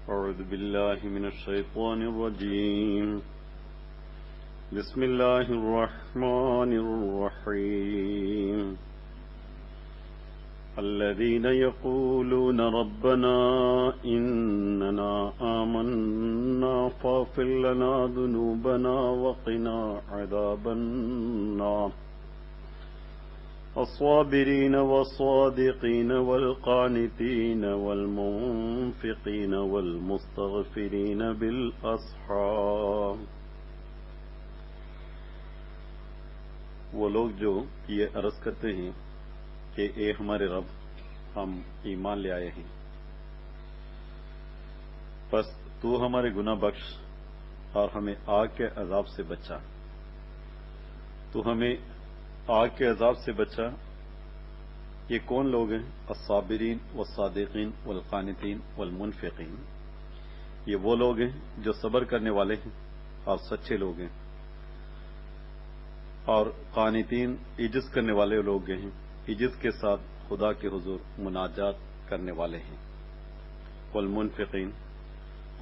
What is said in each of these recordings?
أعوذ بالله من الشيطان الرجيم. بسم الله الرحمن الرحيم. الذين يقولون ربنا إننا آمنا فاغفر لنا ذنوبنا وقنا عذاب النار. الصابرين والصادقين والقانتين والمنفقين والمستغفرين بالأسحار. وہ لوگ جو یہ عرض کرتے ہیں کہ اے ہمارے رب، ہم ایمان لے آئے ہیں، پس تو ہمارے گناہ بخش اور ہمیں آگ کے عذاب سے بچا. تو ہمیں آگ کے عذاب سے بچا. یہ کون لوگ ہیں؟ الصابرین والصادقین والقانتین والمنفقین. یہ وہ لوگ ہیں جو صبر کرنے والے ہیں اور سچے لوگ ہیں، اور قانتین عجز کرنے والے لوگ ہیں، عجز کے ساتھ خدا کے حضور مناجات کرنے والے ہیں. والمنفقین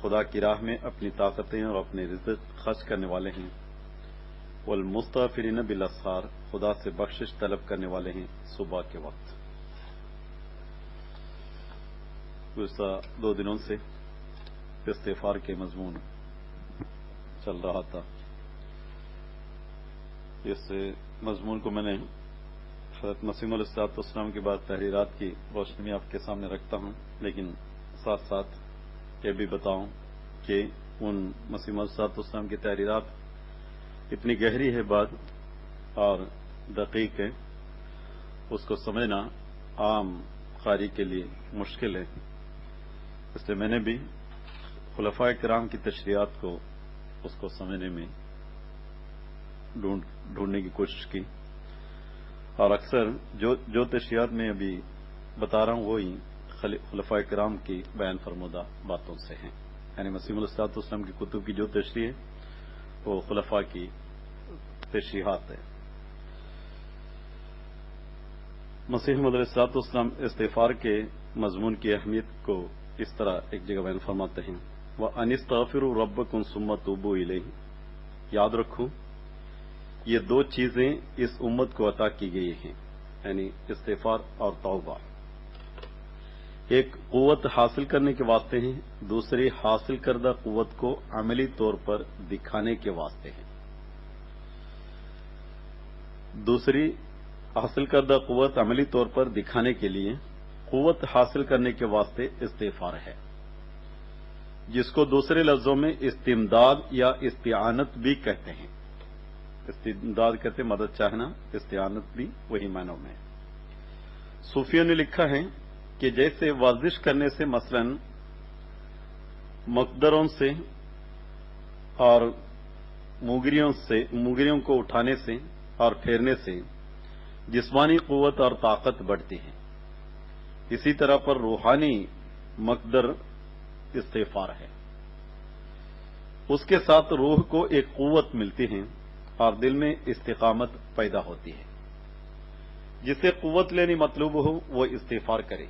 خدا کی راہ میں اپنی طاقتیں اور اپنے رزق خرچ کرنے والے ہیں. والمستغفرین بالاسحار خدا سے بخشش طلب کرنے والے ہیں صبح کے وقت. گزشتہ 2 دنوں سے استغفار کے مضمون چل رہا تھا. اس مضمون کو میں نے حضرت مسیح علیہ الصلوۃ والسلام کے بعد تحریرات کی روشنی میں آپ کے سامنے رکھتا ہوں، لیکن ساتھ ساتھ یہ بھی بتاؤں کہ ان مسیح علیہ الصلوۃ والسلام کی تحریرات اتنی گہری ہے بات اور دقیق ہے، اس کو سمجھنا عام قاری کے لیے مشکل ہے. اس لیے میں نے بھی خلفائے کرام کی تشریحات کو اس کو سمجھنے میں ڈھونڈنے کی کوشش کی، اور اکثر جو تشریحات میں ابھی بتا رہا ہوں وہی خلفائے کرام کی بیان فرمودہ باتوں سے ہیں. یعنی مسیح علیہ الصلوۃ والسلام کی کتب کی جو تشریح ہے وہ خلفاء کی تشریحات ہے. مسیح علیہ الصلوۃ والسلام استغفار کے مضمون کی اہمیت کو اس طرح ایک جگہ بیان فرماتے ہیں، وَأَنِ اسْتَغْفِرُوا رَبَّكُمْ ثُمَّ تُوبُوا إِلَيْهِ. یاد رکھو یہ 2 چیزیں اس امت کو عطا کی گئی ہیں، یعنی استغفار اور توبہ. ایک قوت حاصل کرنے کے واسطے ہیں، دوسری حاصل کردہ قوت کو عملی طور پر دکھانے کے واسطے ہیں. دوسری حاصل کردہ قوت عملی طور پر دکھانے کے لیے قوت حاصل کرنے کے واسطے استغفار ہے، جس کو دوسرے لفظوں میں استمداد یا استعانت بھی کہتے ہیں. استمداد کہتے ہیں مدد چاہنا، استعانت بھی وہی معنوں میں. صوفیوں نے لکھا ہے کہ جیسے ورزش کرنے سے مثلا مقدروں سے اور موگریوں کو اٹھانے سے اور پھیرنے سے جسمانی قوت اور طاقت بڑھتی ہے، اسی طرح پر روحانی مقدر استغفار ہے. اس کے ساتھ روح کو ایک قوت ملتی ہے اور دل میں استقامت پیدا ہوتی ہے. جسے قوت لینی مطلوب ہو وہ استغفار کرے.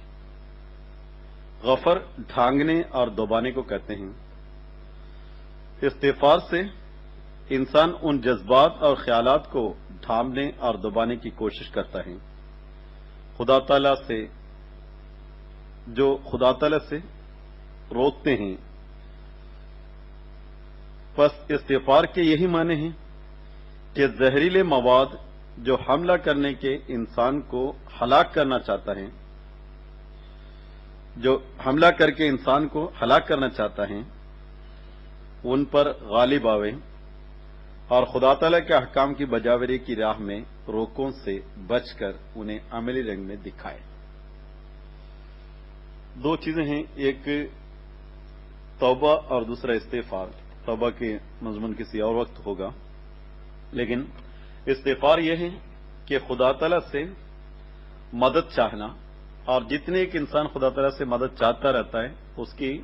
غفر ڈھانگنے اور دبانے کو کہتے ہیں. استغفار سے انسان ان جذبات اور خیالات کو ڈھانپنے اور دبانے کی کوشش کرتا ہے خدا تعالی سے روکتے ہیں. پس استغفار کے یہی معنی ہیں کہ زہریلے مواد جو حملہ کرنے کے انسان کو ہلاک کرنا چاہتا ہے، جو حملہ کر کے انسان کو ہلاک کرنا چاہتا ہے، ان پر غالب آوے اور خدا تعالیٰ کے احکام کی بجاوری کی راہ میں روکوں سے بچ کر انہیں عملی رنگ میں دکھائے. 2 چیزیں ہیں، ایک توبہ اور دوسرا استغفار. توبہ کے مضمون کسی اور وقت ہوگا، لیکن استغفار یہ ہے کہ خدا تعالیٰ سے مدد چاہنا، اور جتنے ایک انسان خدا تعالیٰ سے مدد چاہتا رہتا ہے اس کی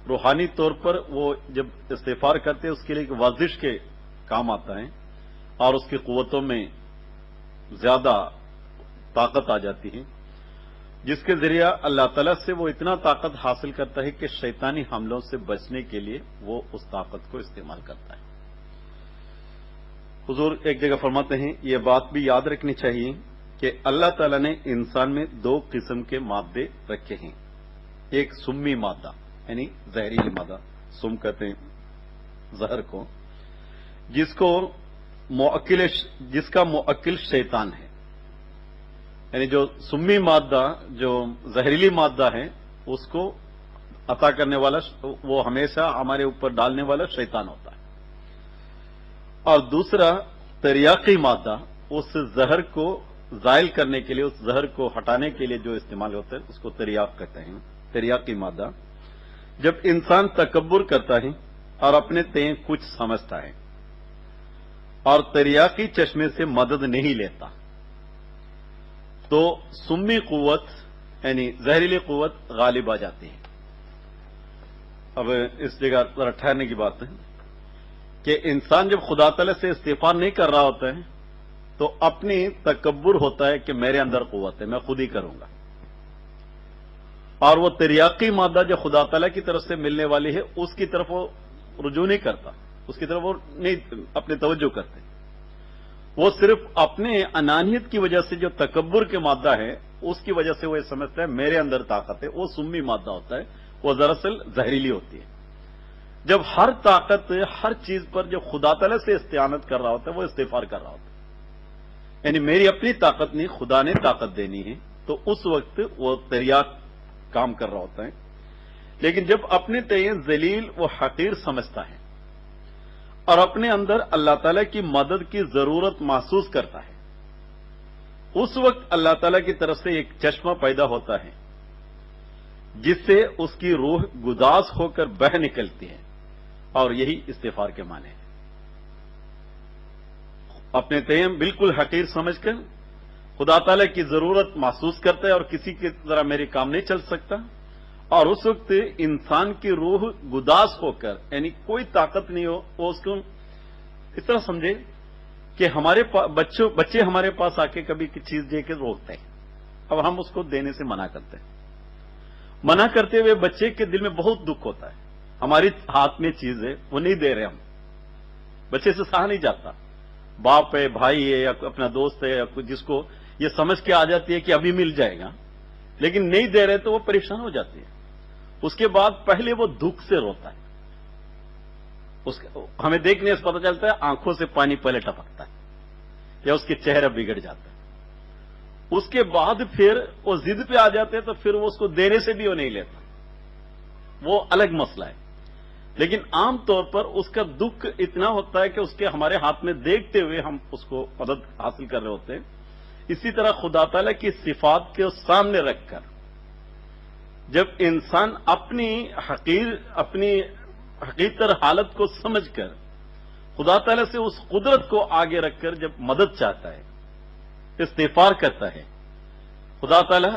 روحانی طور پر وہ جب استغفار کرتے ہیں اس کے لیے ایک ورزش کے کام آتا ہے اور اس کی قوتوں میں زیادہ طاقت آ جاتی ہے. جس کے ذریعہ اللہ تعالیٰ سے وہ اتنا طاقت حاصل کرتا ہے کہ شیطانی حملوں سے بچنے کے لیے وہ اس طاقت کو استعمال کرتا ہے۔ حضور ایک جگہ فرماتے ہیں یہ بات بھی یاد رکھنی چاہیے کہ اللہ تعالیٰ نے انسان میں دو قسم کے مادے رکھے ہیں، ایک سمی مادہ یعنی زہریلی مادہ، سم کہتے ہیں زہر کو، جس کا مؤکل شیطان ہے، یعنی جو سمی مادہ جو زہریلی مادہ ہے اس کو عطا کرنے والا وہ ہمیشہ ہمارے اوپر ڈالنے والا شیطان ہوتا ہے، اور دوسرا تریاقی مادہ اس زہر کو زائل کرنے کے لیے، اس زہر کو ہٹانے کے لیے جو استعمال ہوتا ہے اس کو تریاق کہتے ہیں۔ تریاقی مادہ جب انسان تکبر کرتا ہے اور اپنے تئیں کچھ سمجھتا ہے اور تریاقی چشمے سے مدد نہیں لیتا تو سمی قوت یعنی زہریلی قوت غالب آ جاتی ہے۔ اب اس جگہ ذرا ٹھہرنے کی بات ہے کہ انسان جب خدا تعالی سے استغفار نہیں کر رہا ہوتا ہے تو اپنی تکبر ہوتا ہے کہ میرے اندر قوت ہے، میں خود ہی کروں گا، اور وہ تریاقی مادہ جو خدا تعالیٰ کی طرف سے ملنے والی ہے اس کی طرف وہ رجوع نہیں کرتا، اس کی طرف وہ نہیں اپنے توجہ کرتے، وہ صرف اپنے انانیت کی وجہ سے جو تکبر کے مادہ ہے اس کی وجہ سے وہ یہ سمجھتا ہے میرے اندر طاقت ہے، وہ سمی مادہ ہوتا ہے، وہ دراصل زہریلی ہوتی ہے۔ جب ہر طاقت ہر چیز پر جو خدا تعالیٰ سے استعانت کر رہا ہوتا ہے وہ استغفار کر رہا ہوتا ہے، یعنی میری اپنی طاقت نہیں، خدا نے طاقت دینی ہے، تو اس وقت وہ تریاق کام کر رہا ہوتا ہے۔ لیکن جب اپنے تئیں ذلیل و حقیر سمجھتا ہے اور اپنے اندر اللہ تعالیٰ کی مدد کی ضرورت محسوس کرتا ہے، اس وقت اللہ تعالیٰ کی طرف سے ایک چشمہ پیدا ہوتا ہے جس سے اس کی روح گداز ہو کر بہہ نکلتی ہے، اور یہی استغفار کے معنی ہے۔ اپنے تئیں بالکل حقیر سمجھ کر خدا تعالیٰ کی ضرورت محسوس کرتا ہے اور کسی کی طرح میرے کام نہیں چل سکتا، اور اس وقت انسان کی روح گداز ہو کر یعنی کوئی طاقت نہیں ہو، وہ اس کو اس طرح سمجھے کہ ہمارے بچے ہمارے پاس آ کے کبھی چیز دے کے روکتے ہیں، اب ہم اس کو دینے سے منع کرتے ہیں، منع کرتے ہوئے بچے کے دل میں بہت دکھ ہوتا ہے، ہماری ہاتھ میں چیز ہے وہ نہیں دے رہے ہم، بچے سے سہا نہیں جاتا، باپ ہے، بھائی ہے، یا اپنا دوست ہے، یا جس کو یہ سمجھ کے آ جاتی ہے کہ ابھی مل جائے گا لیکن نہیں دے رہے تو وہ پریشان ہو جاتی ہے۔ اس کے بعد پہلے وہ دکھ سے روتا ہے، ہمیں دیکھنے سے پتہ چلتا ہے آنکھوں سے پانی پہلے ٹپکتا ہے یا اس کے چہرہ بگڑ جاتا ہے، اس کے بعد پھر وہ ضد پہ آ جاتے ہیں تو پھر وہ اس کو دینے سے بھی وہ نہیں لیتا، وہ الگ مسئلہ ہے۔ لیکن عام طور پر اس کا دکھ اتنا ہوتا ہے کہ اس کے ہمارے ہاتھ میں دیکھتے ہوئے ہم اس کو مدد حاصل کر رہے ہوتے ہیں۔ اسی طرح خدا تعالیٰ کی صفات کے سامنے رکھ کر جب انسان اپنی حقیقی حالت کو سمجھ کر خدا تعالیٰ سے اس قدرت کو آگے رکھ کر جب مدد چاہتا ہے، استغفار کرتا ہے، خدا تعالیٰ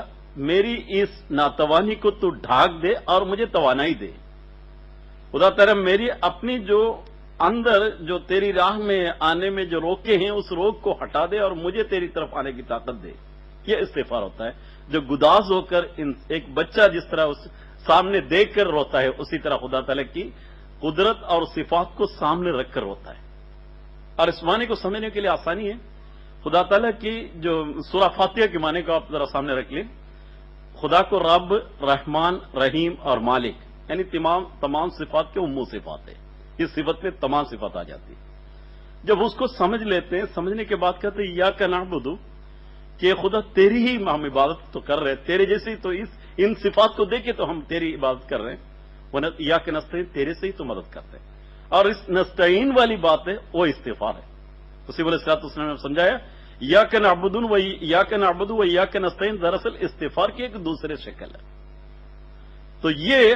میری اس ناتوانی کو تو ڈھانک دے اور مجھے توانائی دے، خدا تعالیٰ میری اپنی جو اندر جو تیری راہ میں آنے میں جو روکے ہیں اس روک کو ہٹا دے اور مجھے تیری طرف آنے کی طاقت دے۔ یہ استغفار ہوتا ہے جو گداز ہو کر ایک بچہ جس طرح اس سامنے دیکھ کر روتا ہے، اسی طرح خدا تعالیٰ کی قدرت اور صفات کو سامنے رکھ کر روتا ہے۔ اور اس معنی کو سمجھنے کے لیے آسانی ہے، خدا تعالیٰ کی جو سورہ فاتحہ کے معنی کو آپ ذرا سامنے رکھ لیں، خدا کو رب، رحمان، رحیم اور مالک یعنی تمام صفات کے عموم صفات ہے، اس صفت میں تمام صفات آ جاتی ہے۔ جب اس کو سمجھ لیتے ہیں، سمجھنے کے بعد کہتے ہیں ایاک نعبد، کہ خدا تیری ہی ہم عبادت تو کر رہے ہیں، تیرے جیسے تو ان صفات کو دیکھے تو ہم تیری عبادت کر رہے ہیں، ورنہ ایاک نستعین تیرے سے ہی تو مدد کرتے ہیں۔ اور اس نستعین والی بات ہے وہ استغفار ہے۔ اسی علیہ السلام نے سمجھایا ایاک نعبد و ایاک نستعین دراصل استغفار کی ایک دوسرے شکل ہے۔ تو یہ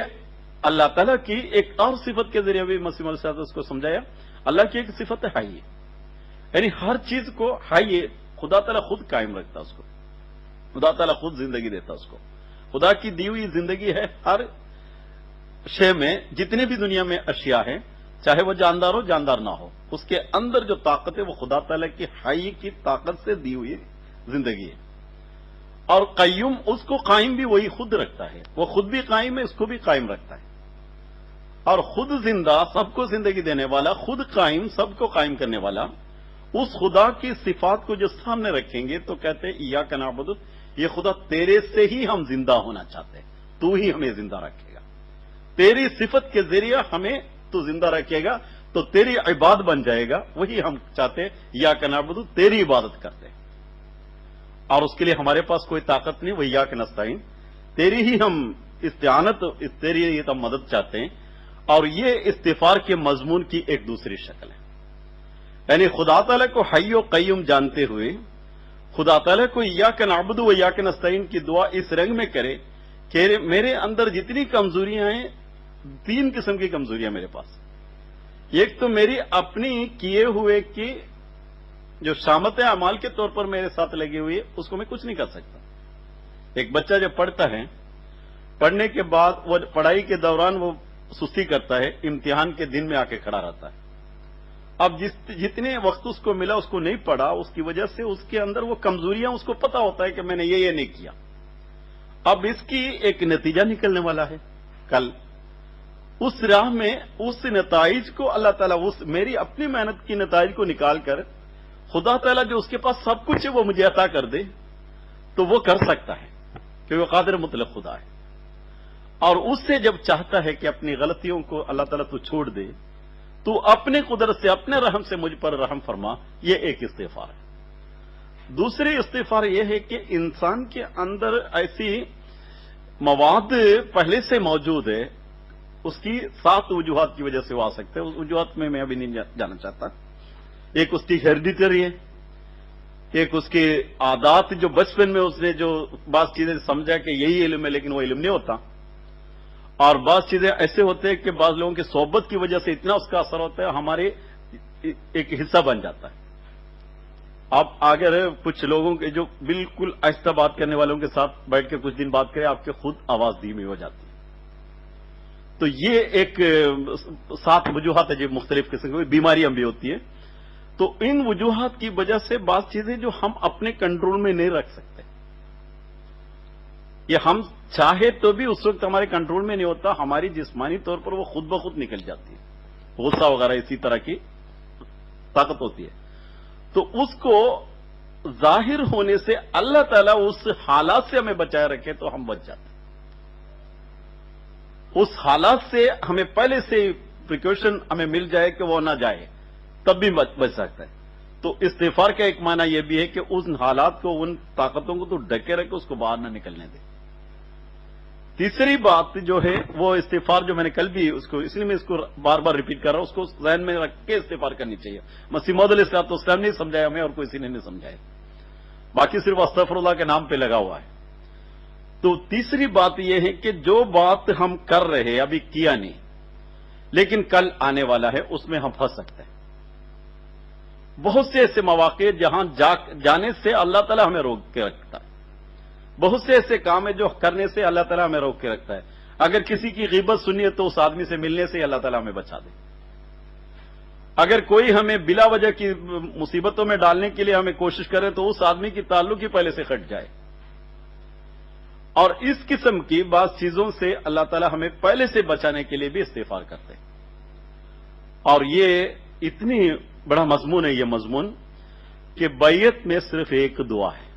اللہ تعالیٰ کی ایک اور صفت کے ذریعے بھی مسیح علیہ السلام اس کو سمجھایا، اللہ کی ایک صفت ہے حی، یعنی ہر چیز کو حی خدا تعالیٰ خود قائم رکھتا، اس کو خدا تعالیٰ خود زندگی دیتا، اس کو خدا کی دی ہوئی زندگی ہے ہر شے میں، جتنے بھی دنیا میں اشیاء ہیں، چاہے وہ جاندار ہو جاندار نہ ہو، اس کے اندر جو طاقت ہے وہ خدا تعالیٰ کی حی کی طاقت سے دی ہوئی زندگی ہے۔ اور قیوم اس کو قائم بھی وہی خود رکھتا ہے، وہ خود بھی قائم ہے، اس کو بھی قائم رکھتا ہے، اور خود زندہ، سب کو زندگی دینے والا، خود قائم، سب کو قائم کرنے والا، اس خدا کی صفات کو جو سامنے رکھیں گے تو کہتے ہیں ایاک نعبد، یہ خدا تیرے سے ہی ہم زندہ ہونا چاہتے ہیں، تو ہی ہمیں زندہ رکھے گا، تیری صفت کے ذریعے ہمیں تو زندہ رکھے گا تو تیری عبادت بن جائے گا، وہی ہم چاہتے ہیں، ایاک نعبد، تیری عبادت کرتے ہیں، اور اس کے لیے ہمارے پاس کوئی طاقت نہیں، وہ ایاک نستعین، تیری ہی ہم استعانت، تیری ہی ہم مدد چاہتے ہیں، اور یہ استغفار کے مضمون کی ایک دوسری شکل ہے، یعنی خدا تعالیٰ کو حی و قیوم جانتے ہوئے خدا تعالیٰ کو ایاک نعبد و ایاک نستعین کی دعا اس رنگ میں کرے کہ میرے اندر جتنی کمزوریاں ہیں، 3 قسم کی کمزوریاں میرے پاس، ایک تو میری اپنی کیے ہوئے کی جو شامت اعمال کے طور پر میرے ساتھ لگی ہوئی ہے، اس کو میں کچھ نہیں کر سکتا۔ ایک بچہ جب پڑھتا ہے، پڑھنے کے بعد وہ پڑھائی کے دوران وہ سستی کرتا ہے، امتحان کے دن میں آ کے کھڑا رہتا ہے، اب جتنے وقت اس کو ملا اس کو نہیں پڑھا، اس کی وجہ سے اس کے اندر وہ کمزوریاں، اس کو پتا ہوتا ہے کہ میں نے یہ نہیں کیا، اب اس کی ایک نتیجہ نکلنے والا ہے کل، اس راہ میں اس نتائج کو اللہ تعالیٰ میری اپنی محنت کی نتائج کو نکال کر خدا تعالیٰ جو اس کے پاس سب کچھ ہے وہ مجھے عطا کر دے تو وہ کر سکتا ہے، کیونکہ وہ قادر مطلق خدا ہے، اور اس سے جب چاہتا ہے کہ اپنی غلطیوں کو اللہ تعالیٰ تو چھوڑ دے، تو اپنے قدرت سے، اپنے رحم سے مجھ پر رحم فرما، یہ ایک استغفار ہے۔ دوسری استغفار یہ ہے کہ انسان کے اندر ایسی مواد پہلے سے موجود ہے، اس کی 7 وجوہات کی وجہ سے وہ آ سکتے ہیں، اس وجوہات میں ابھی نہیں جانا چاہتا۔ ایک اس کی ہیریڈیٹری ہے، ایک اس کے عادات، جو بچپن میں اس نے جو بعض چیزیں سمجھا کہ یہی علم ہے لیکن وہ علم نہیں ہوتا، اور بعض چیزیں ایسے ہوتے ہیں کہ بعض لوگوں کی صحبت کی وجہ سے اتنا اس کا اثر ہوتا ہے ہمارے ایک حصہ بن جاتا ہے۔ آپ اگر کچھ لوگوں کے جو بالکل آہستہ بات کرنے والوں کے ساتھ بیٹھ کے کچھ دن بات کریں، آپ کے خود آواز دھیمی ہو جاتی ہے، تو یہ ایک 7 وجوہات ہے جو مختلف قسم کی بیماریاں بھی ہوتی ہیں، تو ان وجوہات کی وجہ سے بعض چیزیں جو ہم اپنے کنٹرول میں نہیں رکھ سکتے، یہ ہم چاہے تو بھی اس وقت ہمارے کنٹرول میں نہیں ہوتا، ہماری جسمانی طور پر وہ خود بخود نکل جاتی ہے، غصہ وغیرہ اسی طرح کی طاقت ہوتی ہے، تو اس کو ظاہر ہونے سے اللہ تعالیٰ اس حالات سے ہمیں بچائے رکھے تو ہم بچ جاتے ہیں، اس حالات سے ہمیں پہلے سے پریکاشن ہمیں مل جائے کہ وہ نہ جائے، تب بھی بچ سکتا ہے۔ تو استغفار کا ایک معنی یہ بھی ہے کہ ان حالات کو، ان طاقتوں کو تو ڈکے رکھے، اس کو باہر نہ نکلنے دے۔ تیسری بات جو ہے وہ استغفار، جو میں نے کل بھی اس کو، اس لیے میں اس کو بار بار ریپیٹ کر رہا ہوں، اس کو ذہن میں رکھ کے استغفار کرنی چاہیے۔ مسیح موعود علیہ السلام نے سمجھایا ہمیں، اور کوئی کسی نے نہیں سمجھایا، باقی صرف استغفر اللہ کے نام پہ لگا ہوا ہے۔ تو تیسری بات یہ ہے کہ جو بات ہم کر رہے ہیں، ابھی کیا نہیں لیکن کل آنے والا ہے، اس میں ہم پھنس سکتے ہیں۔ بہت سے ایسے مواقع جہاں جانے سے اللہ تعالیٰ ہمیں روک کے رکھتا ہے، بہت سے ایسے کام ہیں جو کرنے سے اللہ تعالیٰ ہمیں روک کے رکھتا ہے۔ اگر کسی کی غیبت سنی ہے تو اس آدمی سے ملنے سے اللہ تعالیٰ ہمیں بچا دے، اگر کوئی ہمیں بلا وجہ کی مصیبتوں میں ڈالنے کے لیے ہمیں کوشش کرے تو اس آدمی کی تعلق ہی پہلے سے کٹ جائے، اور اس قسم کی بعض چیزوں سے اللہ تعالیٰ ہمیں پہلے سے بچانے کے لیے بھی استغفار کرتے ہیں۔ اور یہ اتنی بڑا مضمون ہے یہ مضمون کہ بیعت میں صرف ایک دعا ہے،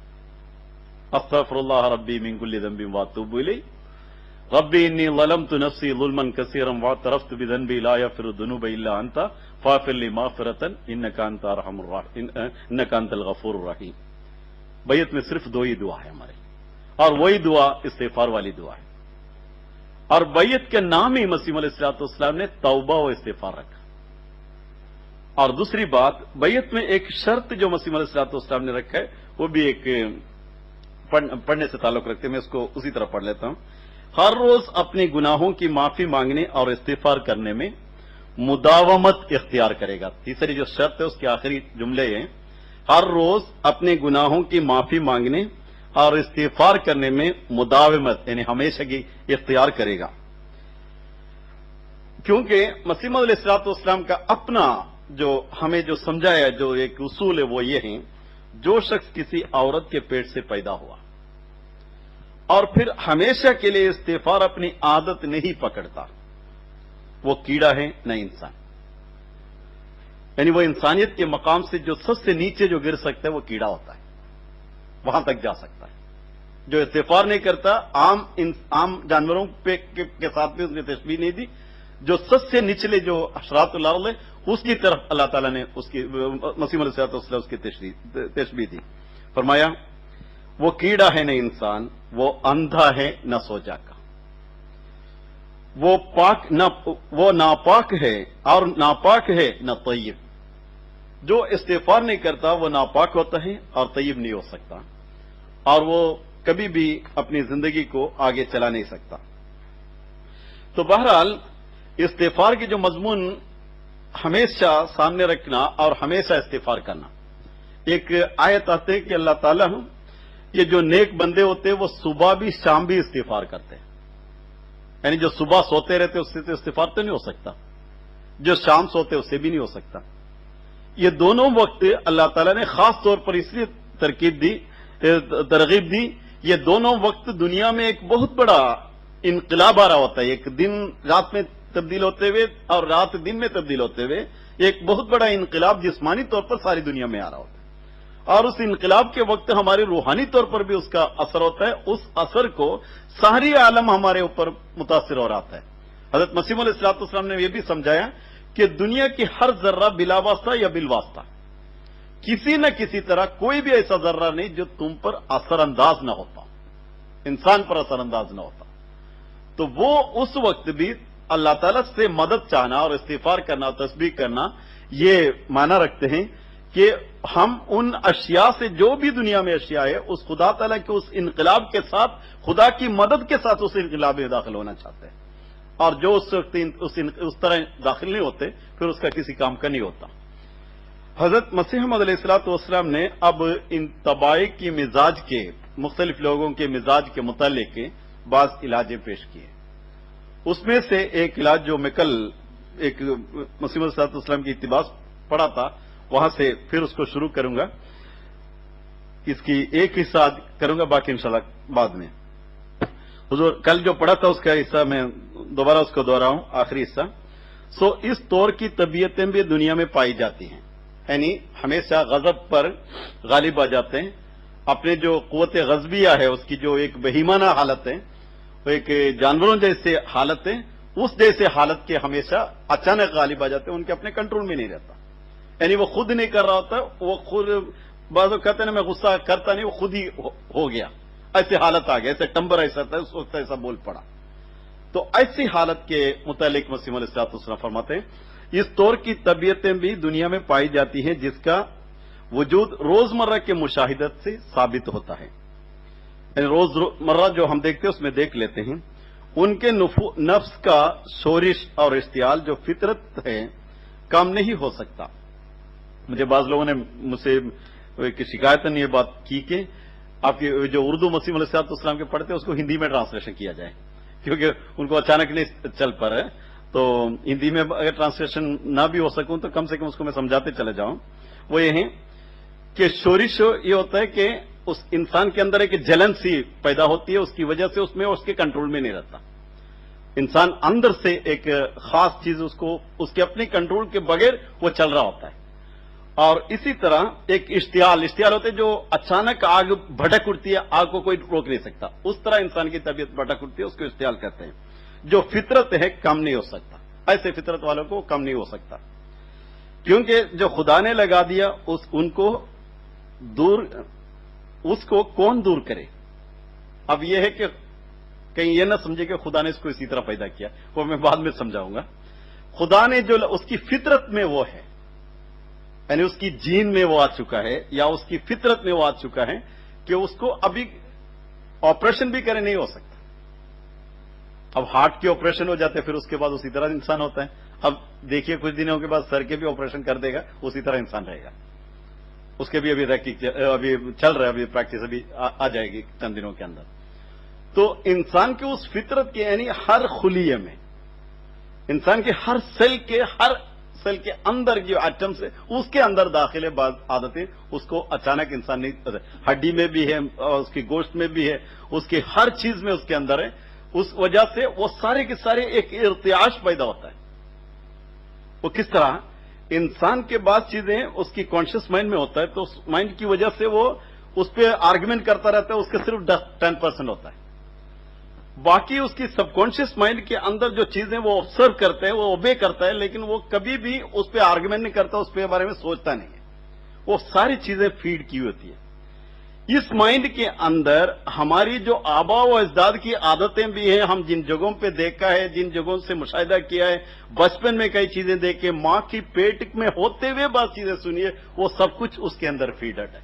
استغفر اللہ ربی من کل ذنب واتوب الیہ، ربی انی ظلمت نفسی ظلما کثیرا واعترفت بذنبی لا یغفر الذنوب الا انت فاغفر لی مغفرۃ انک انت ارحم الراحمین انک انت الغفور الرحیم۔ بیعت میں صرف 2 ہی دعا ہے ہمارے، اور وہی دعا استغفار والی دعا ہے، اور بیعت کے نام ہی مسیح علیہ السلام نے توبہ و استغفار رکھا۔ اور دوسری بات، بیعت میں ایک شرط جو مسیح علیہ السلام نے رکھا ہے، وہ بھی ایک پڑھنے سے تعلق رکھتے ہیں، میں اس کو اسی طرح پڑھ لیتا ہوں۔ ہر روز اپنے گناہوں کی معافی مانگنے اور استغفار کرنے میں مداومت اختیار کرے گا۔ تیسری جو شرط ہے اس کے آخری جملے ہیں، ہر روز اپنے گناہوں کی معافی مانگنے اور استغفار کرنے میں مداومت، یعنی ہمیشہ کی اختیار کرے گا، کیونکہ مسیح موعود علیہ السلام کا اپنا جو ہمیں جو سمجھایا جو ایک اصول ہے وہ یہ ہے، جو شخص کسی عورت کے پیٹ سے پیدا ہوا اور پھر ہمیشہ کے لیے استغفار اپنی عادت نہیں پکڑتا، وہ کیڑا ہے نہ انسان. یعنی وہ انسانیت کے مقام سے جو سب سے نیچے جو گر سکتا ہے وہ کیڑا ہوتا ہے، وہاں تک جا سکتا ہے. جو استغفار نہیں کرتا، عام جانوروں کے ساتھ بھی اس نے تشبیہ نہیں دی. جو سب سے نچلے جو اشراط الارض ہے اس کی طرف اللہ تعالیٰ نے اس کی مسیح علیہ الصلوۃ والسلام اس کی تشبیہ دی. فرمایا وہ کیڑا ہے نہ انسان، وہ اندھا ہے نہ سوجا کا، وہ ناپاک ہے اور ناپاک ہے نہ طیب. جو استغفار نہیں کرتا وہ ناپاک ہوتا ہے اور طیب نہیں ہو سکتا، اور وہ کبھی بھی اپنی زندگی کو آگے چلا نہیں سکتا. تو بہرحال استغفار کی جو مضمون ہمیشہ سامنے رکھنا اور ہمیشہ استغفار کرنا. ایک آیت آتے کہ اللہ تعالیٰ یہ جو نیک بندے ہوتے ہیں وہ صبح بھی شام بھی استغفار کرتے ہیں. یعنی جو صبح سوتے رہتے اس سے تو استغفار تو نہیں ہو سکتا، جو شام سوتے اس سے بھی نہیں ہو سکتا. یہ دونوں وقت اللہ تعالیٰ نے خاص طور پر اس لیے ترغیب دی. یہ دونوں وقت دنیا میں ایک بہت بڑا انقلاب آ رہا ہوتا ہے. ایک دن رات میں تبدیل ہوتے ہوئے اور رات دن میں تبدیل ہوتے ہوئے ایک بہت بڑا انقلاب جسمانی طور پر ساری دنیا میں آ رہا ہوتا ہے. اور اس انقلاب کے وقت ہمارے روحانی طور پر بھی اس کا اثر ہوتا ہے. اس اثر کو ساری عالم ہمارے اوپر متاثر ہو رہا ہے. حضرت مسیح علیہ الصلوۃ والسلام نے یہ بھی سمجھایا کہ دنیا کی ہر ذرہ بلا واسطہ یا بالواسطہ کسی نہ کسی طرح کوئی بھی ایسا ذرہ نہیں جو تم پر اثر انداز نہ ہوتا، انسان پر اثر انداز نہ ہوتا. تو وہ اس وقت بھی اللہ تعالیٰ سے مدد چاہنا اور استغفار کرنا اور تسبیح کرنا یہ معنی رکھتے ہیں کہ ہم ان اشیاء سے جو بھی دنیا میں اشیاء ہے اس خدا تعالیٰ کے اس انقلاب کے ساتھ، خدا کی مدد کے ساتھ اس انقلاب میں داخل ہونا چاہتے ہیں. اور جو اس وقت اس طرح داخل نہیں ہوتے پھر اس کا کسی کام کا نہیں ہوتا. حضرت مسیح علیہ الصلوۃ والسلام نے اب ان طباع کی مزاج کے مختلف لوگوں کے مزاج کے متعلق بعض علاج پیش کیے. اس میں سے ایک علاج جو میں کل ایک مسیح علیہ الصلوۃ والسلام کی اقتباس پڑھا تھا وہاں سے پھر اس کو شروع کروں گا. اس کی ایک حصہ کروں گا، باقی انشاءاللہ بعد میں. حضور کل جو پڑھا تھا اس کا حصہ میں دوبارہ اس کو دوہراؤں، آخری حصہ. اس طور کی طبیعتیں بھی دنیا میں پائی جاتی ہیں، یعنی ہمیشہ غضب پر غالب آ جاتے ہیں. اپنے جو قوت غضبیہ ہے اس کی جو ایک بہیمانہ حالت ہے، وہ ایک جانوروں جیسے حالت ہے، اس جیسے حالت کے ہمیشہ اچانک غالب آ جاتے ہیں، ان کے اپنے کنٹرول میں نہیں رہتا. یعنی وہ خود نہیں کر رہا ہوتا، وہ خود بعض لوگ کہتے ہیں نا میں غصہ کرتا نہیں، وہ خود ہی ہو گیا، ایسے حالت آ گیا، ایسے ٹمبر ایسا تھا اس وقت ایسا بول پڑا. تو ایسی حالت کے متعلق مسیح علیہ الصلوۃ والسلام فرماتے ہیں اس طور کی طبیعتیں بھی دنیا میں پائی جاتی ہیں جس کا وجود روزمرہ کے مشاہدت سے ثابت ہوتا ہے. یعنی روزمرہ جو ہم دیکھتے ہیں اس میں دیکھ لیتے ہیں. ان کے نفس کا شورش اور اشتعال جو فطرت ہے کم نہیں ہو سکتا. مجھے بعض لوگوں نے مجھ سے شکایت یہ بات کی کہ آپ کی جو اردو مسیح علیہ الصلوۃ والسلام کے پڑھتے ہیں اس کو ہندی میں ٹرانسلیشن کیا جائے، کیونکہ ان کو اچانک نہیں چل پا رہا ہے. تو ہندی میں اگر ٹرانسلیشن نہ بھی ہو سکوں تو کم سے کم اس کو میں سمجھاتے چلے جاؤں. وہ یہ ہے کہ شورش یہ ہوتا ہے کہ اس انسان کے اندر ایک جلن سی پیدا ہوتی ہے، اس کی وجہ سے اس میں اس کے کنٹرول میں نہیں رہتا. انسان اندر سے ایک خاص چیز اس کے اپنے کنٹرول کے بغیر وہ چل رہا ہوتا ہے. اور اسی طرح ایک اشتعال ہوتے جو اچانک آگ بھڑک اٹھتی ہے، آگ کو کوئی روک نہیں سکتا، اس طرح انسان کی طبیعت بھڑک اٹھتی ہے، اس کو اشتعال کہتے ہیں. جو فطرت ہے کم نہیں ہو سکتا، ایسے فطرت والوں کو کم نہیں ہو سکتا، کیونکہ جو خدا نے لگا دیا اس کو کون دور کرے. اب یہ ہے کہ کہیں یہ نہ سمجھے کہ خدا نے اس کو اسی طرح پیدا کیا، وہ میں بعد میں سمجھاؤں گا. خدا نے جو اس کی فطرت میں وہ ہے، یعنی اس کی جین میں وہ آ چکا ہے یا اس کی فطرت میں وہ آ چکا ہے کہ اس کو ابھی آپریشن بھی کرے نہیں ہو سکتا. اب ہارٹ کے آپریشن ہو جاتے پھر اس کے بعد اسی طرح انسان ہوتا ہے. اب دیکھیے کچھ دنوں کے بعد سر کے بھی آپریشن کر دے گا، اسی طرح انسان رہے گا. اس کے بھی ابھی چل رہا ہے، ابھی پریکٹس ابھی آ جائے گی چند دنوں کے اندر. تو انسان کے اس فطرت کے یعنی ہر خلیے میں، انسان کے ہر سیل کے ہر سیل کے اندر جو ایٹمس ہے اس کے اندر داخل ہے بعض عادتیں، اس کو اچانک انسان نہیں، ہڈی میں بھی ہے، اس کی گوشت میں بھی ہے، اس کی ہر چیز میں اس کے اندر ہے، اس وجہ سے وہ سارے کے سارے ایک ارتعاش پیدا ہوتا ہے۔ وہ کس طرح انسان کے بعض چیزیں اس کی کانشیس مائنڈ میں ہوتا ہے، تو اس مائنڈ کی وجہ سے وہ اس پہ آرگومنٹ کرتا رہتا ہے، اس کا صرف 10% ہوتا ہے، باقی اس کی سب کانشیس مائنڈ کے اندر جو چیزیں وہ آبزرو کرتے ہیں، وہ اوبے کرتا ہے، لیکن وہ کبھی بھی اس پہ آرگومنٹ نہیں کرتا، اس پہ بارے میں سوچتا نہیں ہے، وہ ساری چیزیں فیڈ کی ہوتی ہیں۔ اس مائنڈ کے اندر ہماری جو آبا و اجداد کی عادتیں بھی ہیں، ہم جن جگہوں پہ دیکھا ہے، جن جگہوں سے مشاہدہ کیا ہے، بچپن میں کئی چیزیں دیکھے، ماں کی پیٹ میں ہوتے ہوئے بعض چیزیں سنیے، وہ سب کچھ اس کے اندر فیڈڈ ہے،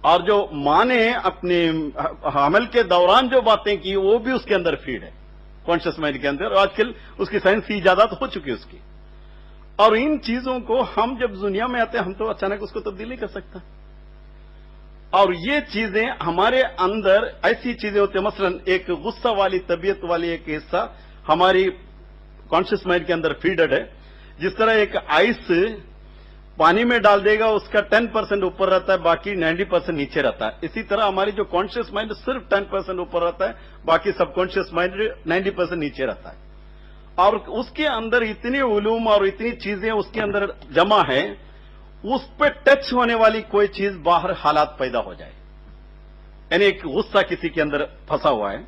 اور جو ماں نے اپنے حمل کے دوران جو باتیں کی وہ بھی اس کے اندر فیڈ ہے کانشیس مائنڈ کے اندر، اور آج کل اس کی سائنسی ایجادات ہو چکی اس کی، اور ان چیزوں کو ہم جب دنیا میں آتے ہیں ہم تو اچانک اس کو تبدیل نہیں کر سکتا، اور یہ چیزیں ہمارے اندر ایسی چیزیں ہوتی ہیں، مثلا ایک غصہ والی طبیعت والی ایک حصہ ہماری کانشیس مائنڈ کے اندر فیڈڈ ہے، جس طرح ایک آئس پانی میں ڈال دے گا اس کا 10% اوپر رہتا ہے، باقی 90% نیچے رہتا ہے، اسی طرح ہماری جو کانشیس مائنڈ صرف 10% اوپر رہتا ہے، باقی سب کانشیس مائنڈ 90% نیچے رہتا ہے، اور اس کے اندر اتنی علوم اور اتنی چیزیں اس کے اندر جمع ہیں، اس پہ ٹچ ہونے والی کوئی چیز باہر حالات پیدا ہو جائے، یعنی ایک غصہ کسی کے اندر پھنسا ہوا ہے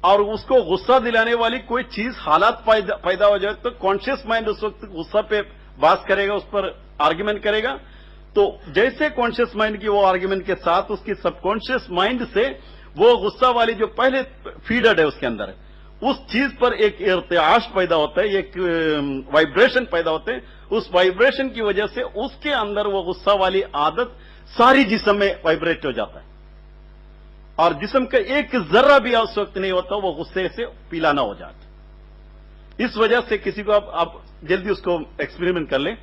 اور اس کو غصہ دلانے والی کوئی چیز حالات پیدا ہو جائے، تو کانشیس مائنڈ اس وقت غصہ پہ بات کرے گا، اس پر آرگیومنٹ کرے گا، تو جیسے کانشیس مائنڈ کی وہ آرگیومنٹ کے ساتھ اس کی سب کانشیس مائنڈ سے وہ غصہ والی جو پہلے فیڈڈ ہے اس کے اندر اس چیز پر ایک ارتعاش پیدا ہوتا ہے، ایک وائبریشن پیدا ہوتے ہیں، اس وائبریشن کی وجہ سے اس کے اندر وہ غصہ والی عادت ساری جسم میں وائبریٹ ہو جاتا ہے، اور جسم کا ایک ذرہ بھی اس وقت نہیں ہوتا، وہ غصے سے پیلانا ہو جاتا ہے۔ اس وجہ سے کسی کو آپ جلدی اس کو ایکسپیریمنٹ کر لیں،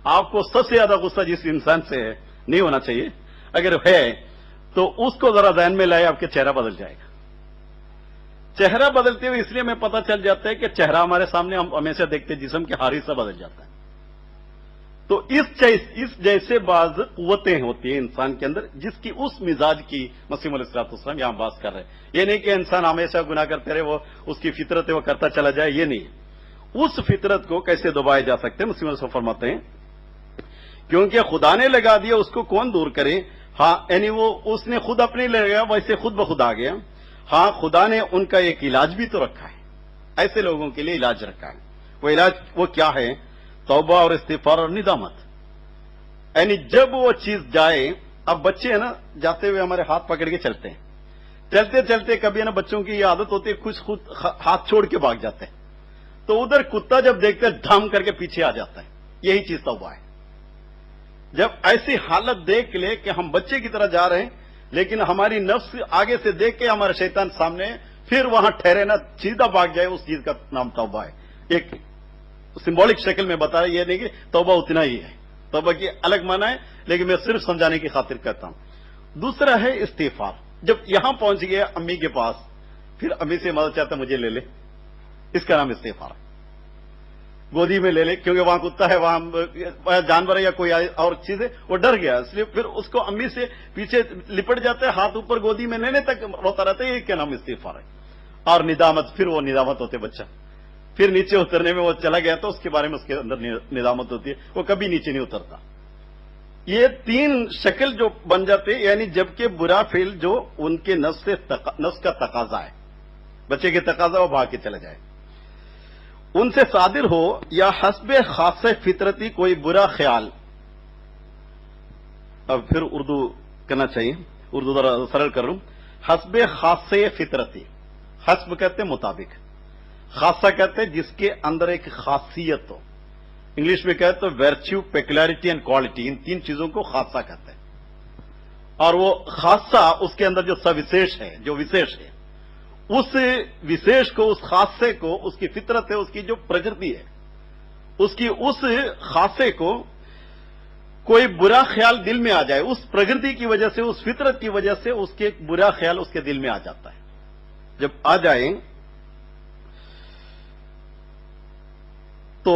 آپ کو سب سے زیادہ غصہ جس انسان سے ہے نہیں ہونا چاہیے، اگر ہے تو اس کو ذرا ذہن میں لائے، آپ کا چہرہ بدل جائے گا۔ چہرہ بدلتے ہوئے اس لیے ہمیں پتہ چل جاتا ہے کہ چہرہ ہمارے سامنے ہم ہمیشہ دیکھتے ہیں، جسم کے ہر حصہ بدل جاتا ہے، تو اس جیسے بعض قوتیں ہوتی ہیں انسان کے اندر، جس کی اس مزاج کی مسیح علیہ الصلوۃ والسلام یہاں بات کر رہے ہیں۔ یہ نہیں کہ انسان ہمیشہ گناہ کرتے رہے، وہ اس کی فطرت ہے وہ کرتا چلا جائے، یہ نہیں، اس فطرت کو کیسے دبایا جا سکتے ہیں، مسیح علیہ فرماتے ہیں کیونکہ خدا نے لگا دیا اس کو کون دور کرے، ہاں یعنی وہ اس نے خود اپنے لگایا، ویسے خود بخود آ گیا، ہاں خدا نے ان کا ایک علاج بھی تو رکھا ہے، ایسے لوگوں کے لیے علاج رکھا ہے، وہ علاج وہ کیا ہے؟ توبہ اور استغفار اور ندامت، یعنی جب وہ چیز جائے، اب بچے ہیں نا جاتے ہوئے ہمارے ہاتھ پکڑ کے چلتے ہیں، چلتے چلتے کبھی ہے نا بچوں کی یہ عادت ہوتی ہے کچھ خود ہاتھ چھوڑ کے بھاگ جاتے ہیں، تو ادھر کتا جب دیکھتے دھام کر کے پیچھے آ جاتا ہے، یہی چیز توبہ ہے۔ جب ایسی حالت دیکھ لے کہ ہم بچے کی طرح جا رہے ہیں لیکن ہماری نفس آگے سے دیکھ کے ہمارا شیطان سامنے ہے، پھر وہاں ٹھہرے نہ سیدھا بھاگ جائے، اس چیز کا نام توبہ ہے۔ ایک سمبولک شکل میں بتا رہا، یہ نہیں کہ توبہ اتنا ہی ہے، توبہ کی الگ معنی ہے، لیکن میں صرف سمجھانے کی خاطر کہتا ہوں۔ دوسرا ہے استغفار، جب یہاں پہنچ گیا امی کے پاس، پھر امی سے مدد چاہتا مجھے لے لے، اس کا نام استغفار ہے، گودی میں لے لے، کیونکہ وہاں کتا ہے، وہاں جانور ہے یا کوئی اور چیز ہے، وہ ڈر گیا، اس لیے پھر اس کو امی سے پیچھے لپٹ جاتا ہے، ہاتھ اوپر گودی میں لینے تک روتا رہتا ہے، یہ کیا نام استغفار ہے۔ اور ندامت، پھر وہ ندامت ہوتے بچہ، پھر نیچے اترنے میں وہ چلا گیا تو اس کے بارے میں اس کے اندر ندامت ہوتی ہے، وہ کبھی نیچے نہیں اترتا۔ یہ تین شکل جو بن جاتے، یعنی جبکہ برا فعل جو ان کے نفس کا تقاضا ہے، بچے کے تقاضا وہ بھاگ کے چلا جائے، ان سے صادر ہو، یا حسب خاص فطرتی کوئی برا خیال، اب پھر اردو کرنا چاہیے، اردو ذرا سرل کر رہا ہوں، حسب خاص فطرتی، حسب کہتے ہیں مطابق، خاصہ کہتے ہیں جس کے اندر ایک خاصیت ہو، انگلش میں کہتے ہیں ورچو، پیکولیرٹی اینڈ کوالٹی، ان تین چیزوں کو خاصہ کہتے ہیں، اور وہ خاصہ اس کے اندر جو سوشیش ہے، جو وشیش ہے، اس وشیش کو، اس خاصے کو، اس کی فطرت ہے، اس کی جو پرکرتی ہے، اس کی اس خاصے کو کوئی برا خیال دل میں آ جائے، اس پرکرتی کی وجہ سے، اس فطرت کی وجہ سے اس کے ایک برا خیال اس کے دل میں آ جاتا ہے، جب آ جائیں تو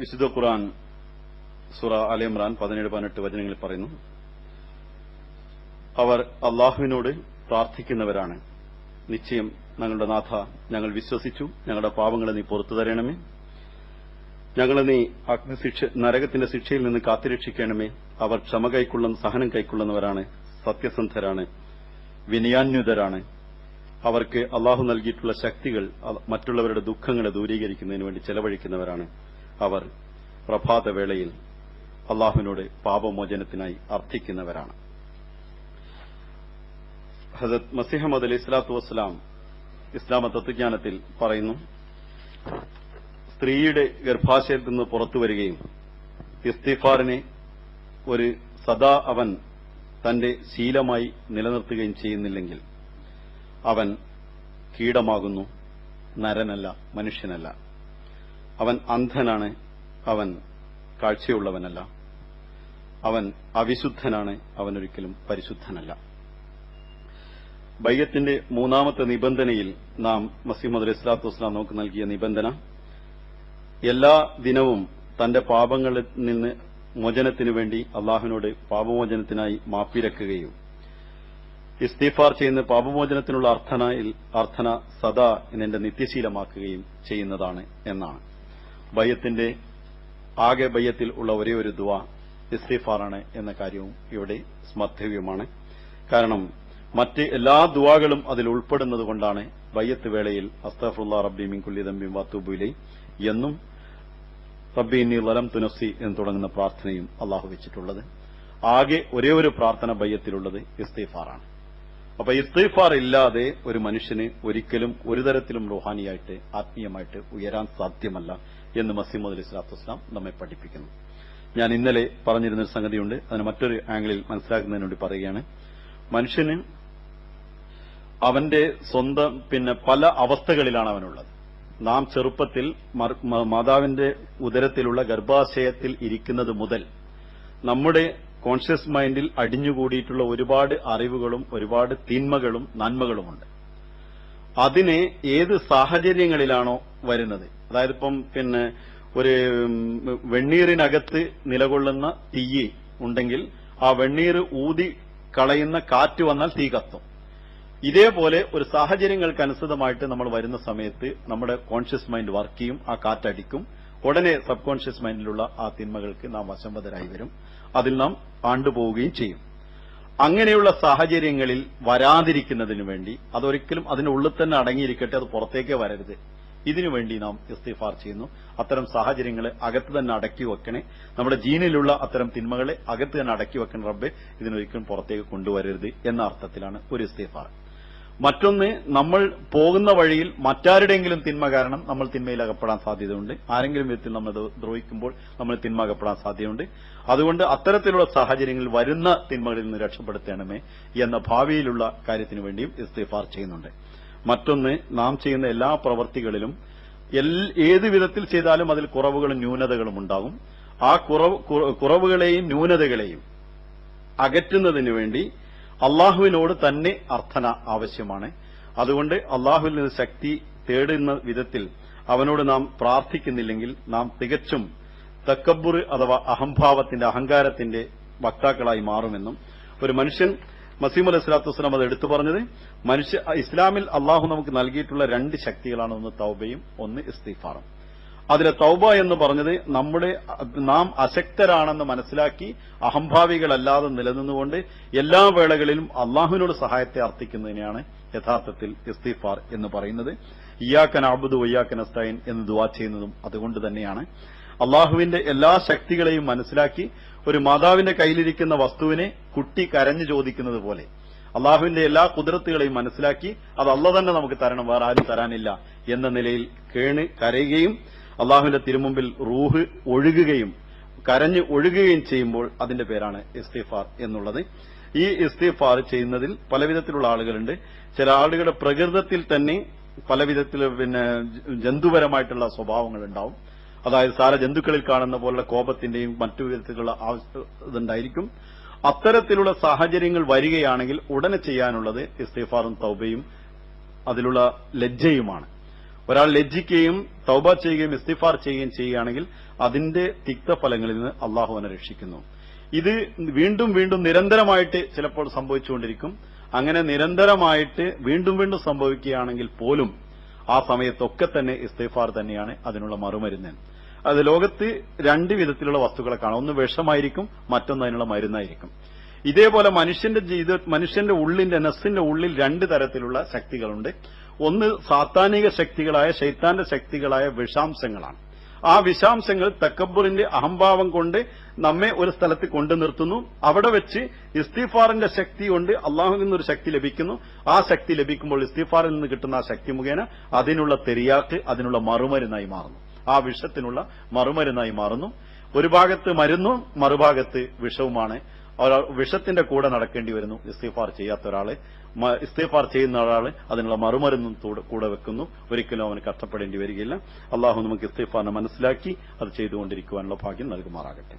വിശുദ്ധ ഖുർആൻ സൂറ ആൽ ഇംറാൻ 17-18 വചനങ്ങളിൽ പറയുന്നു, അവർ അള്ളാഹുവിനോട് പ്രാർത്ഥിക്കുന്നവരാണ്, നിശ്ചയം ഞങ്ങളുടെ നാഥ, ഞങ്ങൾ വിശ്വസിച്ചു, ഞങ്ങളുടെ പാപങ്ങളെ നീ പുറത്തു തരണമേ, ഞങ്ങളെ നീ നരകത്തിന്റെ ശിക്ഷയിൽ നിന്ന് കാത്തുരക്ഷിക്കണമേ. അവർ ക്ഷമ കൈക്കൊള്ളുന്ന, സഹനം കൈക്കൊള്ളുന്നവരാണ്, സത്യസന്ധരാണ്, വിനയാന്വിതരാണ്. അവർക്ക് അള്ളാഹു നൽകിയിട്ടുള്ള ശക്തികൾ മറ്റുള്ളവരുടെ ദുഃഖങ്ങളെ ദൂരീകരിക്കുന്നതിന് വേണ്ടി ചെലവഴിക്കുന്നവരാണ്. അവർ പ്രഭാതവേളയിൽ അള്ളാഹുവിനോട് പാപമോചനത്തിനായി അർത്ഥിക്കുന്നവരാണ്. ഹസരത്ത് മസീഹ് മൗഊദ് അലൈഹി സ്വലാത്തു വസ്സലാം ഇസ്ലാമ തത്വജ്ഞാനത്തിൽ പറയുന്നു, സ്ത്രീയുടെ ഗർഭാശയത്തിൽ നിന്ന് പുറത്തു വരികയും ഇസ്തിഗ്ഫാറിനെ ഒരു സദാ അവൻ തന്റെ ശീലമായി നിലനിർത്തുകയും ചെയ്യുന്നില്ലെങ്കിൽ അവൻ കീടമാകുന്നു, നരനല്ല, മനുഷ്യനല്ല. അവൻ അന്ധനാണ്, അവൻ കാഴ്ചയുള്ളവനല്ല, അവൻ അവിശുദ്ധനാണ്, അവനൊരിക്കലും പരിശുദ്ധനല്ല. ബൈഅത്തിന്റെ മൂന്നാമത്തെ നിബന്ധനയിൽ നാം മസീഹ് മൗഊദ് അലൈഹി സ്വലാത്തു വസ്സലാം നമുക്ക് നൽകിയ നിബന്ധന, എല്ലാ ദിനവും തന്റെ പാപങ്ങളിൽ നിന്ന് മോചനത്തിനു വേണ്ടി അള്ളാഹുവിനോട് പാപമോചനത്തിനായി മാപ്പിരക്കുകയും ഇസ്തിഗ്ഫാർ ചെയ്യുന്ന പാപമോചനത്തിനുള്ള അർത്ഥന സദാ എന്നെ നിത്യശീലമാക്കുകയും ചെയ്യുന്നതാണ് എന്നാണ്. ബയ്യത്തിന്റെ ആകെ ബയ്യത്തിൽ ഉള്ള ഒരേ ഒരു ദുആ ഇസ്തിഗ്ഫാറാണ് എന്ന കാര്യവും ഇവിടെ സ്മർത്തവ്യമാണ്. കാരണം മറ്റ് എല്ലാ ദുആകളും അതിൽ ഉൾപ്പെടുന്നത് കൊണ്ടാണ് ബയ്യത്ത് വേളയിൽ അസ്തഗ്ഫിറുല്ലാഹ് റബ്ബി മിൻ കുല്ലി ദംബിൻ വഅതൂബു ഇലൈഹി എന്നും റബ്ബി ഇന്നി ളലംതു നഫ്സി എന്ന് തുടങ്ങുന്ന പ്രാർത്ഥനയും അള്ളാഹു വെച്ചിട്ടുള്ളത്. ആകെ ഒരേ ഒരു പ്രാർത്ഥന ബയ്യത്തിലുള്ളത് ഇസ്തിഗ്ഫാറാണ്. അപ്പൊ ഇസ്തിഗ്ഫാർ ഇല്ലാതെ ഒരു മനുഷ്യന് ഒരിക്കലും ഒരു തരത്തിലും റൂഹാനിയായിട്ട് ആത്മീയമായിട്ട് ഉയരാൻ സാധ്യമല്ല എന്ന് മസീഹ് മൗഊദ് അലൈഹിസ്സലാത്തു വസ്സലാം നമ്മെ പഠിപ്പിക്കുന്നു. ഞാൻ ഇന്നലെ പറഞ്ഞിരുന്നൊരു സംഗതിയുണ്ട്, അതിന് മറ്റൊരു ആംഗിളിൽ മനസ്സിലാക്കുന്നതിന് വേണ്ടി പറയുകയാണ്. മനുഷ്യന് അവന്റെ സ്വന്തം പല അവസ്ഥകളിലാണ് അവനുള്ളത്. നാം ചെറുപ്പത്തിൽ മാതാവിന്റെ ഉദരത്തിലുള്ള ഗർഭാശയത്തിൽ ഇരിക്കുന്നത് മുതൽ നമ്മുടെ കോൺഷ്യസ് മൈൻഡിൽ അടിഞ്ഞുകൂടിയിട്ടുള്ള ഒരുപാട് അറിവുകളും ഒരുപാട് തിന്മകളും നന്മകളുമുണ്ട്. അതിനെ ഏത് സാഹചര്യങ്ങളിലാണോ വരുന്നത്, അതായത് ഇപ്പം ഒരു വെണ്ണീറിനകത്ത് നിലകൊള്ളുന്ന തീയ് ഉണ്ടെങ്കിൽ ആ വെണ്ണീർ ഊതി കളയുന്ന കാറ്റ് വന്നാൽ തീ കത്തും. ഇതേപോലെ ഒരു സാഹചര്യങ്ങൾക്കനുസൃതമായിട്ട് നമ്മൾ വരുന്ന സമയത്ത് നമ്മുടെ കോൺഷ്യസ് മൈൻഡ് വർക്ക് ചെയ്യും, ആ കാറ്റടിക്കും, ഉടനെ സബ് കോൺഷ്യസ് മൈൻഡിലുള്ള ആ തിന്മകൾക്ക് നാം വശംവദരായി വരും, അതിൽ നാം ആണ്ടുപോവുകയും ചെയ്യും. അങ്ങനെയുള്ള സാഹചര്യങ്ങളിൽ വരാതിരിക്കുന്നതിനു വേണ്ടി, അതൊരിക്കലും അതിനുള്ളിൽ തന്നെ അടങ്ങിയിരിക്കട്ടെ, അത് പുറത്തേക്കേ വരരുത്, ഇതിനുവേണ്ടി നാം ഇസ്തിഗ്ഫാർ ചെയ്യുന്നു. അത്തരം സാഹചര്യങ്ങളെ അകത്ത് തന്നെ അടക്കി വെക്കണേ, നമ്മുടെ ജീനിലുള്ള അത്തരം തിന്മകളെ അകത്ത് തന്നെ അടക്കി വെക്കണ റബ്ബെ, ഇതിനൊരിക്കലും പുറത്തേക്ക് കൊണ്ടുവരരുത് എന്ന അർത്ഥത്തിലാണ് ഒരു ഇസ്തിഗ്ഫാർ. മറ്റൊന്ന്, നമ്മൾ പോകുന്ന വഴിയിൽ മറ്റാരുടെയെങ്കിലും തിന്മ കാരണം നമ്മൾ തിന്മയിൽ അകപ്പെടാൻ സാധ്യതയുണ്ട്. ആരെങ്കിലും വിധത്തിൽ നമ്മൾ ദ്രോഹിക്കുമ്പോൾ നമ്മൾ തിന്മ അകപ്പെടാൻ സാധ്യതയുണ്ട്. അതുകൊണ്ട് അത്തരത്തിലുള്ള സാഹചര്യങ്ങളിൽ വരുന്ന തിന്മകളിൽ നിന്ന് രക്ഷപ്പെടുത്തണമേ എന്ന ഭാവിയിലുള്ള കാര്യത്തിനു വേണ്ടിയും ഇസ്തിഗ്ഫാർ ചെയ്യുന്നുണ്ട്. മറ്റൊന്ന്, നാം ചെയ്യുന്ന എല്ലാ പ്രവൃത്തികളിലും ഏത് വിധത്തിൽ ചെയ്താലും അതിൽ കുറവുകളും ന്യൂനതകളും ഉണ്ടാകും. ആ കുറവുകളെയും ന്യൂനതകളെയും അകറ്റുന്നതിന് വേണ്ടി അള്ളാഹുവിനോട് തന്നെ അർത്ഥന ആവശ്യമാണ്. അതുകൊണ്ട് അള്ളാഹുവിൽ നിന്ന് ശക്തി തേടുന്ന വിധത്തിൽ അവനോട് നാം പ്രാർത്ഥിക്കുന്നില്ലെങ്കിൽ നാം തികച്ചും തക്കബ്ബുർ അഥവാ അഹങ്കാരത്തിന്റെ വക്താക്കളായി മാറുമെന്നും ഒരു മനുഷ്യൻ, മസീഹ് മൗഊദ് അലൈഹിസ്സലാത്തു വസ്സലാം അത് എടുത്തു പറഞ്ഞത്, ഇസ്ലാമിൽ അള്ളാഹു നമുക്ക് നൽകിയിട്ടുള്ള രണ്ട് ശക്തികളാണ്, ഒന്ന് തൗബയും ഒന്ന് ഇസ്തിഗ്ഫാറും. അതിലെ തൗബ എന്ന് പറഞ്ഞത് നാം അശക്തരാണെന്ന് മനസ്സിലാക്കി അഹംഭാവികളല്ലാതെ നിലനിന്നുകൊണ്ട് എല്ലാ വേളകളിലും അള്ളാഹുവിനോട് സഹായത്തെ അർത്ഥിക്കുന്നതിനെയാണ് യഥാർത്ഥത്തിൽ ഇസ്തിഗ്ഫാർ എന്ന് പറയുന്നത്. ഇയ്യാക നഅ്ബുദു വഇയ്യാക നസ്തഈൻ എന്ന് ദുആ ചെയ്യുന്നതും അതുകൊണ്ട് തന്നെയാണ്. അള്ളാഹുവിന്റെ എല്ലാ ശക്തികളെയും മനസ്സിലാക്കി ഒരു മാതാവിന്റെ കയ്യിലിരിക്കുന്ന വസ്തുവിനെ കുട്ടി കരഞ്ഞു ചോദിക്കുന്നത് പോലെ അള്ളാഹുവിന്റെ എല്ലാ കുദറത്തുകളെയും മനസ്സിലാക്കി അത് അള്ളാഹ് തന്നെ നമുക്ക് തരണം, വേറെ ആരും തരാനില്ല എന്ന നിലയിൽ കരയുകയും അള്ളാഹുവിന്റെ തിരുമുമ്പിൽ റൂഹ് ഒഴുകുകയും കരഞ്ഞ് ഒഴുകുകയും ചെയ്യുമ്പോൾ അതിന്റെ പേരാണ് ഇസ്തിഗ്ഫാർ എന്നുള്ളത്. ഈ ഇസ്തിഗ്ഫാർ ചെയ്യുന്നതിൽ പലവിധത്തിലുള്ള ആളുകളുണ്ട്. ചില ആളുകളുടെ പ്രകൃതത്തിൽ തന്നെ പലവിധത്തിൽ ജന്തുപരമായിട്ടുള്ള സ്വഭാവങ്ങൾ ഉണ്ടാവും. അതായത് സാര ജന്തുക്കളിൽ കാണുന്ന പോലുള്ള കോപത്തിന്റെയും മറ്റു വിധത്തിലുള്ള ഇതുണ്ടായിരിക്കും. അത്തരത്തിലുള്ള സാഹചര്യങ്ങൾ വരികയാണെങ്കിൽ ഉടനെ ചെയ്യാനുള്ളത് ഇസ്തിഗ്ഫാറും തൗബയും അതിലുള്ള ലജ്ജയുമാണ്. ഒരാൾ ലജ്ജിക്കുകയും തൗബ ചെയ്യുകയും ഇസ്തിഗ്ഫാർ ചെയ്യുകയും ചെയ്യുകയാണെങ്കിൽ അതിന്റെ തിക്തഫലങ്ങളിൽ നിന്ന് അള്ളാഹു അവനെ രക്ഷിക്കുന്നു. ഇത് വീണ്ടും വീണ്ടും നിരന്തരമായിട്ട് ചിലപ്പോൾ സംഭവിച്ചുകൊണ്ടിരിക്കും. അങ്ങനെ നിരന്തരമായിട്ട് വീണ്ടും വീണ്ടും സംഭവിക്കുകയാണെങ്കിൽ പോലും ആ സമയത്തൊക്കെ തന്നെ ഇസ്തിഗ്ഫാർ തന്നെയാണ് അതിനുള്ള മറുമരുന്ന്. അത് ലോകത്ത് രണ്ട് വിധത്തിലുള്ള വസ്തുക്കളെ കാണാം. ഒന്ന് വിഷമായിരിക്കും, മറ്റൊന്ന് അതിനുള്ള മരുന്നായിരിക്കും. ഇതേപോലെ മനുഷ്യന്റെ ഉള്ളിന്റെ നെസ്സിന്റെ ഉള്ളിൽ രണ്ട് തരത്തിലുള്ള ശക്തികളുണ്ട്. ഒന്ന് സാത്താനിക ശക്തികളായ ശൈത്താന്റെ ശക്തികളായ വിഷാംശങ്ങളാണ്. ആ വിഷാംശങ്ങൾ തക്കബ്ബുറിന്റെ അഹംഭാവം കൊണ്ട് നമ്മെ ഒരു സ്ഥലത്ത് കൊണ്ടു നിർത്തുന്നു. അവിടെ വെച്ച് ഇസ്തിഗ്ഫാറിന്റെ ശക്തി കൊണ്ട് അള്ളാഹുവിൽ നിന്നൊരു ശക്തി ലഭിക്കുന്നു. ആ ശക്തി ലഭിക്കുമ്പോൾ ഇസ്തിഗ്ഫാറിൽ നിന്ന് കിട്ടുന്ന ആ ശക്തി മുഖേന അതിനുള്ള തെരിയാക്ക്, അതിനുള്ള മറുമരുന്നായി മാറുന്നു. ആ വിഷത്തിനുള്ള മറുമരുന്നായി മാറുന്നു. ഒരു ഭാഗത്ത് മരുന്നും മറുഭാഗത്ത് വിഷവുമാണ്. ഒരാൾ വിഷത്തിന്റെ കൂടെ നടക്കേണ്ടി വരുന്നു. ഇസ്തിഗ്ഫാർ ചെയ്യാത്ത ഒരാള്, ഇസ്തിഗ്ഫാർ ചെയ്യുന്ന ഒരാള് അതിനുള്ള മറുമരുന്നും കൂടെ വെക്കുന്നു. ഒരിക്കലും അവന് കഷ്ടപ്പെടേണ്ടി വരികയില്ല. അള്ളാഹു നമുക്ക് ഇസ്തിഗ്ഫാറിനെ മനസ്സിലാക്കി അത് ചെയ്തുകൊണ്ടിരിക്കുവാനുള്ള ഭാഗ്യം നൽകുമാറാകട്ടെ.